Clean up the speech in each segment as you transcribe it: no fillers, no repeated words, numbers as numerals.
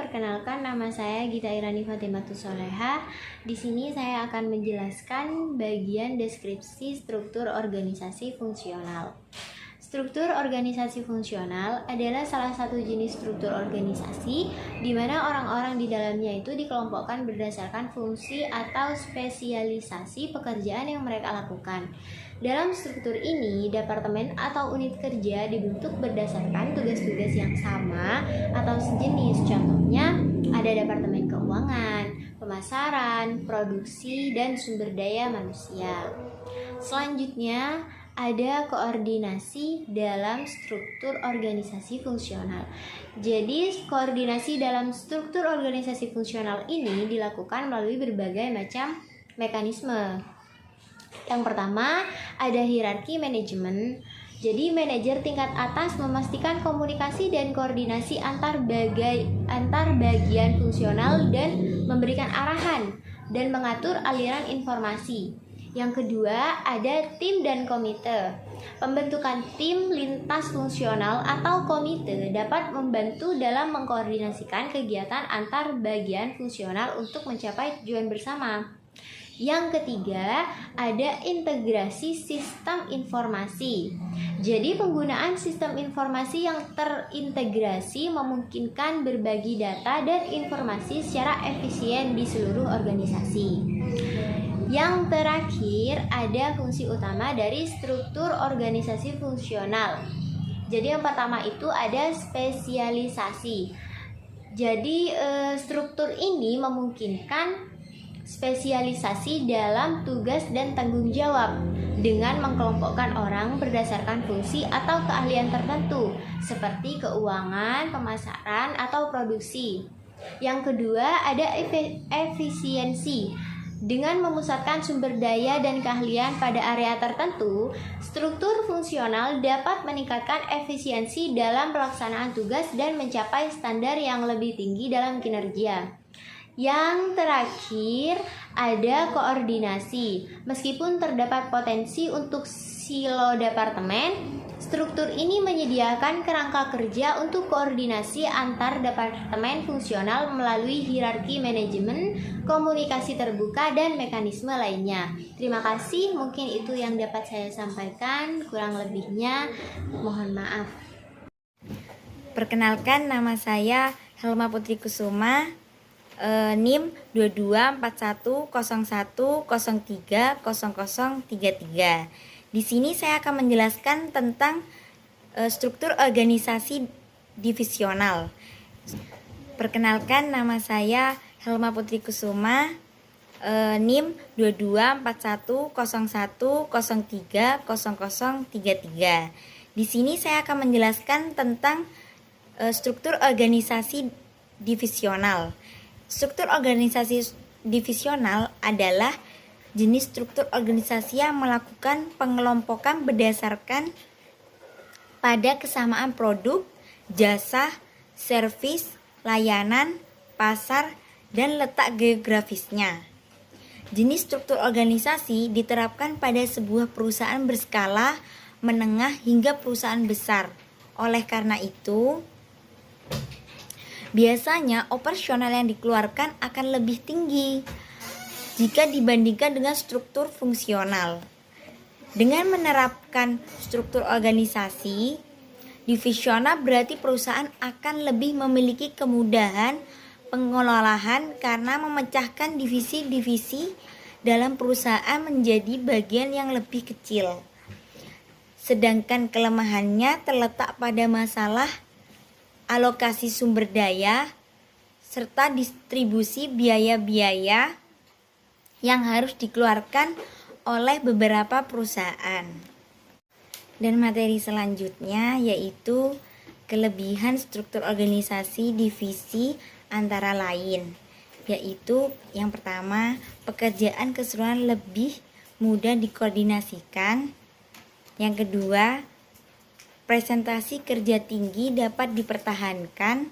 perkenalkan nama saya Gita Irani Fatimatus Soleha. Di sini saya akan menjelaskan bagian deskripsi struktur organisasi fungsional. Struktur organisasi fungsional adalah salah satu jenis struktur organisasi di mana orang-orang di dalamnya itu dikelompokkan berdasarkan fungsi atau spesialisasi pekerjaan yang mereka lakukan. Dalam struktur ini, departemen atau unit kerja dibentuk berdasarkan tugas-tugas yang sama atau sejenis. Contohnya, ada departemen keuangan, pemasaran, produksi, dan sumber daya manusia. Selanjutnya, ada koordinasi dalam struktur organisasi fungsional. Jadi, koordinasi dalam struktur organisasi fungsional ini dilakukan melalui berbagai macam mekanisme. Yang pertama, ada hierarki manajemen. Jadi, manajer tingkat atas memastikan komunikasi dan koordinasi antar bagian fungsional dan memberikan arahan dan mengatur aliran informasi. Yang kedua, ada tim dan komite. Pembentukan tim lintas fungsional atau komite dapat membantu dalam mengkoordinasikan kegiatan antar bagian fungsional untuk mencapai tujuan bersama. Yang ketiga, ada integrasi sistem informasi. Jadi, penggunaan sistem informasi yang terintegrasi memungkinkan berbagi data dan informasi secara efisien di seluruh organisasi. Yang terakhir, ada fungsi utama dari struktur organisasi fungsional. Jadi, yang pertama itu ada spesialisasi. Jadi, struktur ini memungkinkan spesialisasi dalam tugas dan tanggung jawab dengan mengkelompokkan orang berdasarkan fungsi atau keahlian tertentu seperti keuangan, pemasaran, atau produksi. Yang kedua, ada efisiensi. Dengan memusatkan sumber daya dan keahlian pada area tertentu, struktur fungsional dapat meningkatkan efisiensi dalam pelaksanaan tugas dan mencapai standar yang lebih tinggi dalam kinerja. Yang terakhir, ada koordinasi. Meskipun terdapat potensi untuk silo departemen, struktur ini menyediakan kerangka kerja untuk koordinasi antar departemen fungsional melalui hierarki manajemen, komunikasi terbuka, dan mekanisme lainnya. Terima kasih, mungkin itu yang dapat saya sampaikan. Kurang lebihnya, mohon maaf. Perkenalkan, nama saya Helma Putri Kusuma, NIM 224101030033. Di sini saya akan menjelaskan tentang struktur organisasi divisional. Perkenalkan, nama saya Helma Putri Kusuma, NIM 224101030033. Di sini saya akan menjelaskan tentang struktur organisasi divisional. Struktur organisasi divisional adalah jenis struktur organisasi yang melakukan pengelompokan berdasarkan pada kesamaan produk, jasa, servis, layanan, pasar, dan letak geografisnya. Jenis struktur organisasi diterapkan pada sebuah perusahaan berskala menengah hingga perusahaan besar. Oleh karena itu, biasanya operasional yang dikeluarkan akan lebih tinggi jika dibandingkan dengan struktur fungsional. Dengan menerapkan struktur organisasi divisional berarti perusahaan akan lebih memiliki kemudahan pengelolaan karena memecahkan divisi-divisi dalam perusahaan menjadi bagian yang lebih kecil. Sedangkan kelemahannya terletak pada masalah alokasi sumber daya, serta distribusi biaya-biaya yang harus dikeluarkan oleh beberapa perusahaan. Dan materi selanjutnya yaitu kelebihan struktur organisasi divisi antara lain, yaitu yang pertama, pekerjaan keseluruhan lebih mudah dikoordinasikan. Yang kedua, presentasi kerja tinggi dapat dipertahankan.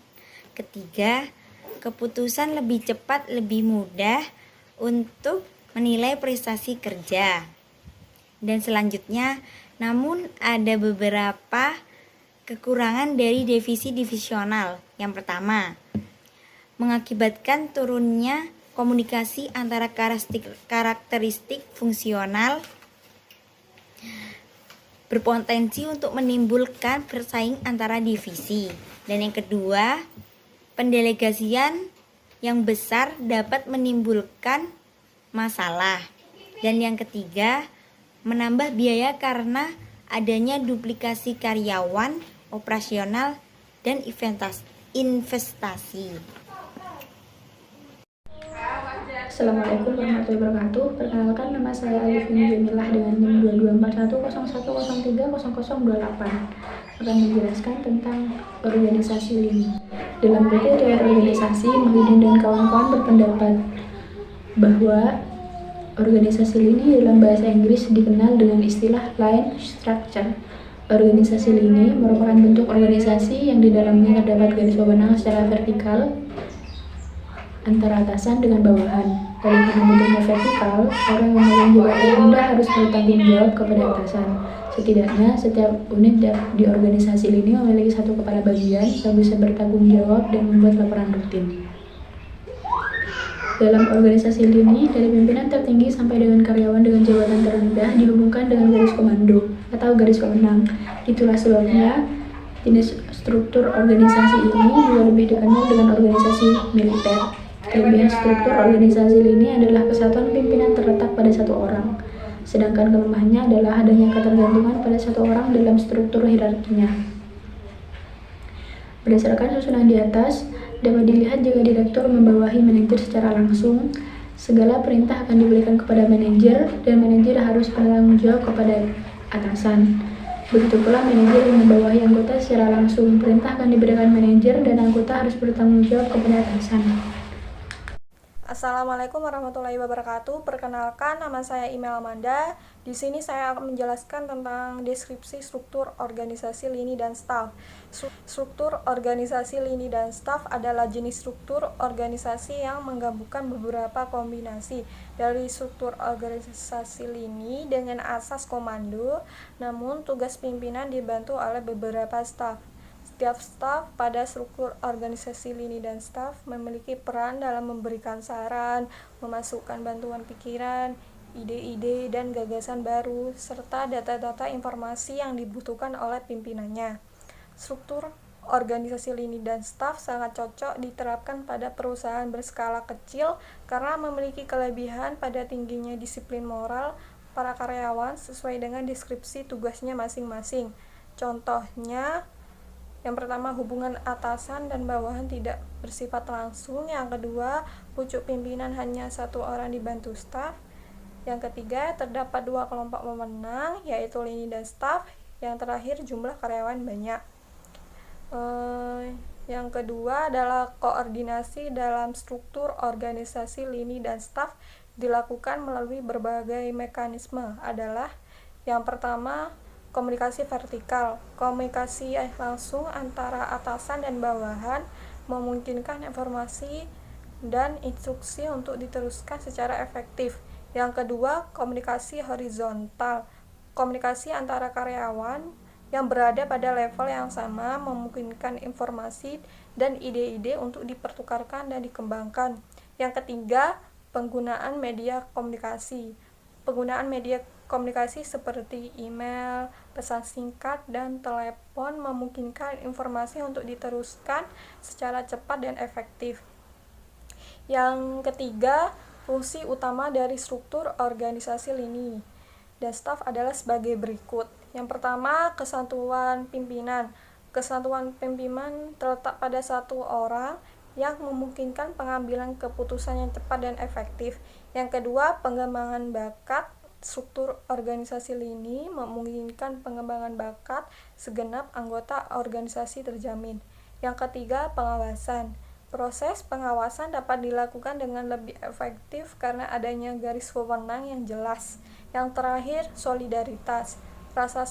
Ketiga, keputusan lebih cepat, lebih mudah untuk menilai prestasi kerja. Dan selanjutnya, namun ada beberapa kekurangan dari divisi divisional. Yang pertama, mengakibatkan turunnya komunikasi antara karakteristik fungsional, berpotensi untuk menimbulkan bersaing antara divisi. Dan yang kedua, pendelegasian yang besar dapat menimbulkan masalah. Dan yang ketiga, menambah biaya karena adanya duplikasi karyawan, operasional, dan investasi. Assalamualaikum warahmatullahi wabarakatuh. Perkenalkan, nama saya Alifini Jamilah dengan NIM 224101030028. Akan menjelaskan tentang organisasi lini. Dalam buku Teori Organisasi, Muhyiddin dan kawan-kawan berpendapat bahwa organisasi lini dalam bahasa Inggris dikenal dengan istilah line structure. Organisasi lini merupakan bentuk organisasi yang di dalamnya terdapat garis wewenang secara vertikal antara atasan dengan bawahan. Karena bentuknya vertikal, orang yang memegang jabatan rendah harus bertanggung jawab kepada atasan. Setidaknya, setiap unit di organisasi lini memiliki satu kepala bagian yang bisa bertanggung jawab dan membuat laporan rutin. Dalam organisasi lini, dari pimpinan tertinggi sampai dengan karyawan dengan jabatan terendah dihubungkan dengan garis komando atau garis wewenang. Itulah sebabnya jenis struktur organisasi ini juga lebih dikenal dengan organisasi militer. Kelebihan struktur organisasi lini adalah kesatuan pimpinan terletak pada satu orang, sedangkan kelemahannya adalah adanya ketergantungan pada satu orang dalam struktur hierarkinya. Berdasarkan susunan di atas, dapat dilihat jika direktur membawahi manajer secara langsung, segala perintah akan diberikan kepada manajer dan manajer harus bertanggung jawab kepada atasan. Begitu pula manajer yang membawahi anggota secara langsung, perintah akan diberikan manajer dan anggota harus bertanggung jawab kepada atasan. Assalamualaikum warahmatullahi wabarakatuh. Perkenalkan, nama saya Imel Amanda. Di sini saya akan menjelaskan tentang deskripsi struktur organisasi lini dan staf. Struktur organisasi lini dan staf adalah jenis struktur organisasi yang menggabungkan beberapa kombinasi dari struktur organisasi lini dengan asas komando, namun tugas pimpinan dibantu oleh beberapa staf. Setiap staf pada struktur organisasi lini dan staf memiliki peran dalam memberikan saran, memasukkan bantuan pikiran, ide-ide dan gagasan baru, serta data-data informasi yang dibutuhkan oleh pimpinannya. Struktur organisasi lini dan staf sangat cocok diterapkan pada perusahaan berskala kecil karena memiliki kelebihan pada tingginya disiplin moral para karyawan sesuai dengan deskripsi tugasnya masing-masing. Contohnya, yang pertama, hubungan atasan dan bawahan tidak bersifat langsung. Yang kedua, pucuk pimpinan hanya satu orang dibantu staf. Yang ketiga, terdapat dua kelompok wewenang, yaitu lini dan staf. Yang terakhir, jumlah karyawan banyak. Yang kedua adalah koordinasi dalam struktur organisasi lini dan staf dilakukan melalui berbagai mekanisme. Adalah yang pertama, komunikasi vertikal. Komunikasi langsung antara atasan dan bawahan memungkinkan informasi dan instruksi untuk diteruskan secara efektif. Yang kedua, komunikasi horizontal. Komunikasi antara karyawan yang berada pada level yang sama memungkinkan informasi dan ide-ide untuk dipertukarkan dan dikembangkan. Yang ketiga, penggunaan media komunikasi. Penggunaan media komunikasi seperti email, pesan singkat, dan telepon memungkinkan informasi untuk diteruskan secara cepat dan efektif. Yang ketiga, fungsi utama dari struktur organisasi lini dan staf adalah sebagai berikut. Yang pertama, kesatuan pimpinan. Kesatuan pimpinan terletak pada satu orang yang memungkinkan pengambilan keputusan yang cepat dan efektif. Yang kedua, pengembangan bakat. Struktur organisasi lini memungkinkan pengembangan bakat segenap anggota organisasi terjamin. Yang ketiga, pengawasan. Proses pengawasan dapat dilakukan dengan lebih efektif karena adanya garis wewenang yang jelas. Yang terakhir, solidaritas. Rasa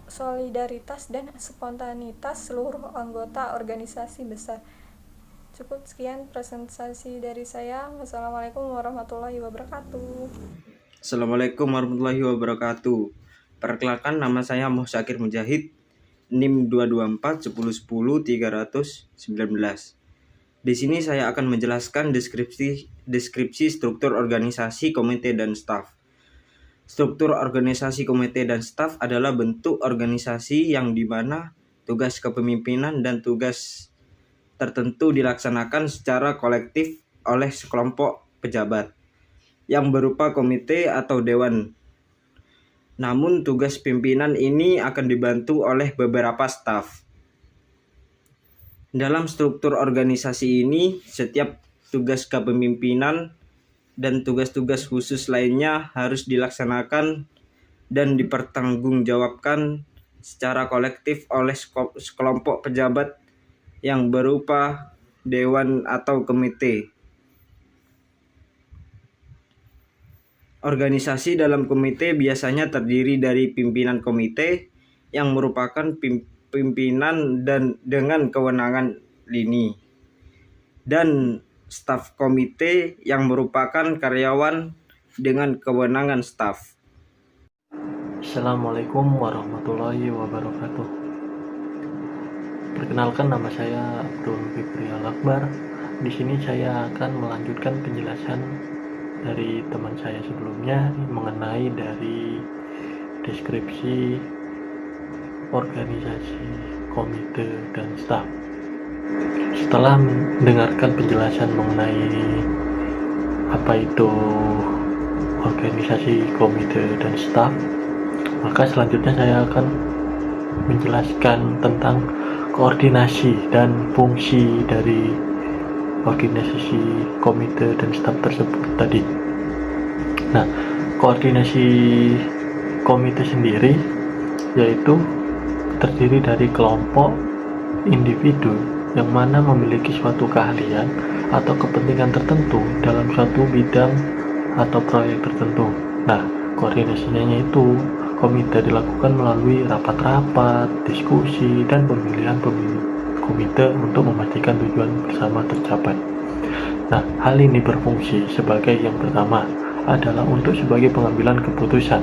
solidaritas dan spontanitas seluruh anggota organisasi besar. Cukup sekian presentasi dari saya. Wassalamualaikum warahmatullahi wabarakatuh. Assalamualaikum warahmatullahi wabarakatuh. Perkenalkan, nama saya Muhammad Syakir Mujahid, NIM 224 1010 319. Di sini saya akan menjelaskan deskripsi struktur organisasi komite dan staf. Struktur organisasi komite dan staf adalah bentuk organisasi yang di mana tugas kepemimpinan dan tugas tertentu dilaksanakan secara kolektif oleh sekelompok pejabat yang berupa komite atau dewan. Namun tugas pimpinan ini akan dibantu oleh beberapa staf. Dalam struktur organisasi ini, setiap tugas kepemimpinan dan tugas-tugas khusus lainnya harus dilaksanakan dan dipertanggungjawabkan secara kolektif oleh sekelompok pejabat yang berupa dewan atau komite. Organisasi dalam komite biasanya terdiri dari pimpinan komite yang merupakan pimpinan dan dengan kewenangan lini, dan staf komite yang merupakan karyawan dengan kewenangan staf. Assalamualaikum warahmatullahi wabarakatuh. Perkenalkan, nama saya Abdul Fikri Al-Akbar. Di sini saya akan melanjutkan penjelasan dari teman saya sebelumnya mengenai dari deskripsi organisasi komite dan staf. Setelah mendengarkan penjelasan mengenai apa itu organisasi komite dan staf, maka selanjutnya saya akan menjelaskan tentang koordinasi dan fungsi dari organisasi komite dan staf tersebut tadi. Nah, koordinasi komite sendiri yaitu terdiri dari kelompok individu yang mana memiliki suatu keahlian atau kepentingan tertentu dalam suatu bidang atau proyek tertentu. Nah, koordinasinya itu komite dilakukan melalui rapat-rapat, diskusi, dan pemilihan komite untuk memastikan tujuan bersama tercapai. Nah, hal ini berfungsi sebagai yang pertama adalah untuk sebagai pengambilan keputusan.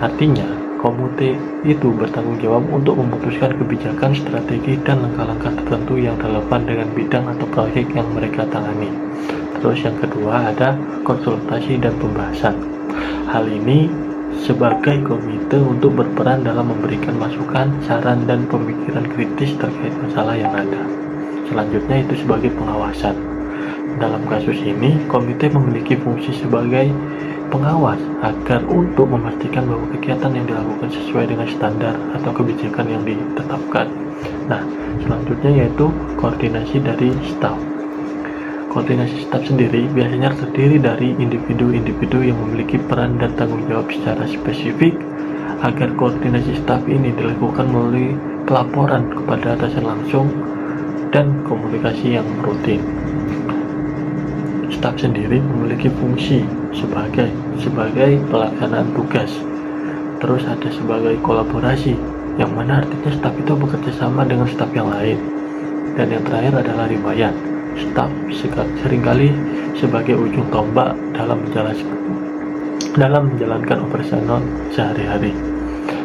Artinya, komite itu bertanggung jawab untuk memutuskan kebijakan, strategi, dan langkah-langkah tertentu yang relevan dengan bidang atau proyek yang mereka tangani. Terus yang kedua ada konsultasi dan pembahasan. Hal ini sebagai komite untuk berperan dalam memberikan masukan, saran, dan pemikiran kritis terkait masalah yang ada. Selanjutnya itu sebagai pengawasan. Dalam kasus ini, komite memiliki fungsi sebagai pengawas agar untuk memastikan bahwa kegiatan yang dilakukan sesuai dengan standar atau kebijakan yang ditetapkan. Nah, selanjutnya yaitu koordinasi dari staf. Koordinasi staf sendiri biasanya terdiri dari individu-individu yang memiliki peran dan tanggung jawab secara spesifik agar koordinasi staf ini dilakukan melalui pelaporan kepada atasan langsung dan komunikasi yang rutin. Staf sendiri memiliki fungsi sebagai pelaksanaan tugas. Terus ada sebagai kolaborasi, yang mana artinya staf itu bekerja sama dengan staf yang lain. Dan yang terakhir adalah riwayat. Staf seringkali sebagai ujung tombak dalam menjalankan operasional sehari-hari.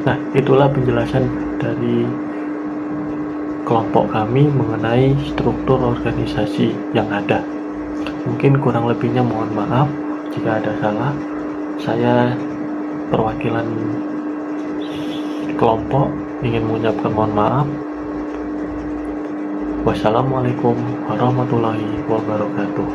Nah, itulah penjelasan dari kelompok kami mengenai struktur organisasi yang ada. Mungkin kurang lebihnya mohon maaf jika ada salah. Saya perwakilan kelompok ingin mengucapkan mohon maaf. Wassalamualaikum warahmatullahi wabarakatuh.